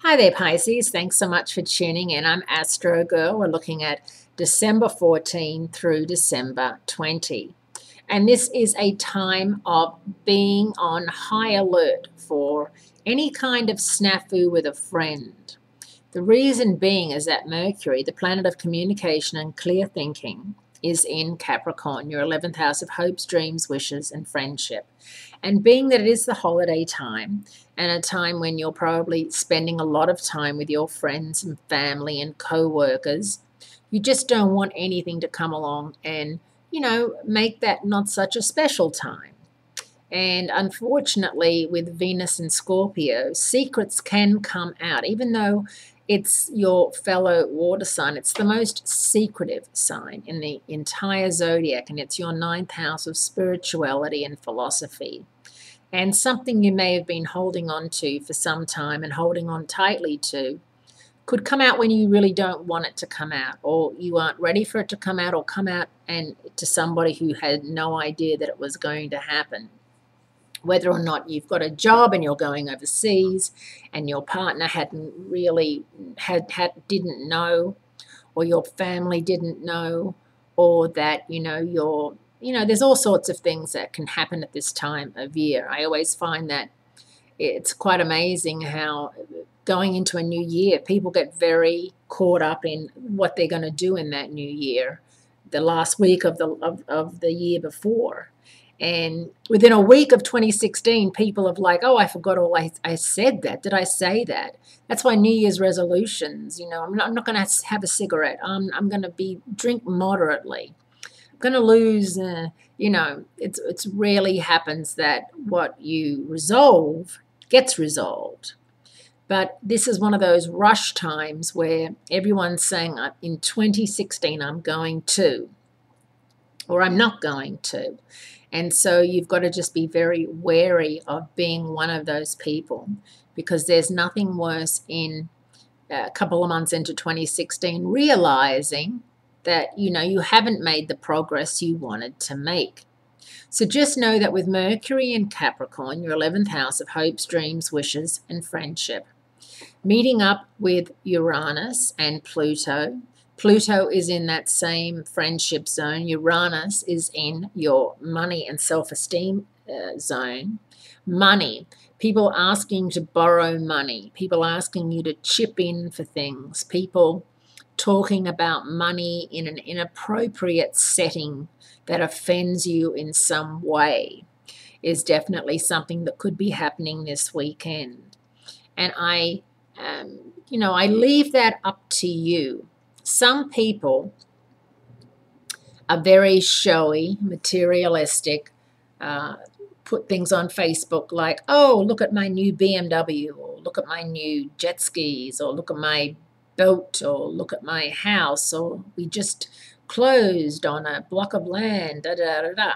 Hi there, Pisces. Thanks so much for tuning in. I'm Astrogirl. We're looking at December 14 through December 20. And this is a time of being on high alert for any kind of snafu with a friend. The reason being is that Mercury, the planet of communication and clear thinking, is in Capricorn, your 11th house of hopes, dreams, wishes, and friendship. And being that it is the holiday time and a time when you're probably spending a lot of time with your friends and family and co-workers, you just don't want anything to come along and, make that not such a special time. And unfortunately, with Venus and Scorpio, secrets can come out, even though it's your fellow water sign. It's the most secretive sign in the entire zodiac, and it's your ninth house of spirituality and philosophy. And something you may have been holding on to for some time and holding on tightly to could come out when you really don't want it to come out, or you aren't ready for it to come out, or come out and to somebody who had no idea that it was going to happen. Whether or not you've got a job and you're going overseas and your partner hadn't really didn't know, or your family didn't know, or that there's all sorts of things that can happen at this time of year. I always find that it's quite amazing how going into a new year, people get very caught up in what they're going to do in that new year, the last week of the year before. And within a week of 2016, people have like, oh, I forgot all I said that. Did I say that? That's why New Year's resolutions, I'm not going to have a cigarette. I'm going to drink moderately. I'm going to lose, it's rarely happens that what you resolve gets resolved. But this is one of those rush times where everyone's saying, in 2016, I'm going to, or I'm not going to. And so you've got to just be very wary of being one of those people, because there's nothing worse in a couple of months into 2016 realizing that, you haven't made the progress you wanted to make. So just know that with Mercury in Capricorn, your 11th house of hopes, dreams, wishes, and friendship, meeting up with Uranus and Pluto. Pluto is in that same friendship zone. Uranus is in your money and self-esteem zone. Money, people asking to borrow money, people asking you to chip in for things, people talking about money in an inappropriate setting that offends you in some way is definitely something that could be happening this weekend. And I leave that up to you. Some people are very showy, materialistic, put things on Facebook like, oh, look at my new BMW, or look at my new jet skis, or look at my boat, or look at my house, or we just closed on a block of land, da da da da.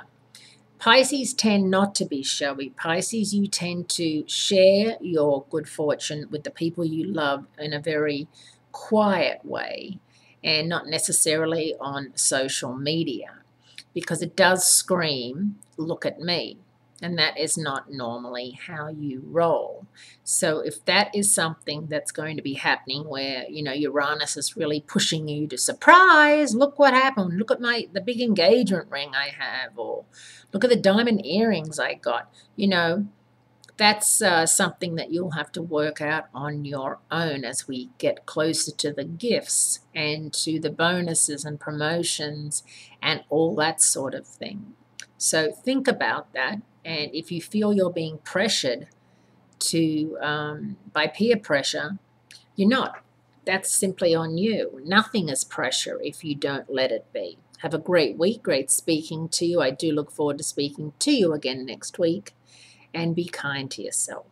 Pisces tend not to be showy. Pisces, you tend to share your good fortune with the people you love in a very quiet way, and not necessarily on social media, because it does scream, look at me. And that is not normally how you roll. So if that is something that's going to be happening where, Uranus is really pushing you to surprise, look what happened, look at the big engagement ring I have, or look at the diamond earrings I got, that's something that you'll have to work out on your own as we get closer to the gifts and to the bonuses and promotions and all that sort of thing. So think about that. And if you feel you're being pressured by peer pressure, you're not. That's simply on you. Nothing is pressure if you don't let it be. Have a great week. Great speaking to you. I do look forward to speaking to you again next week. And be kind to yourself.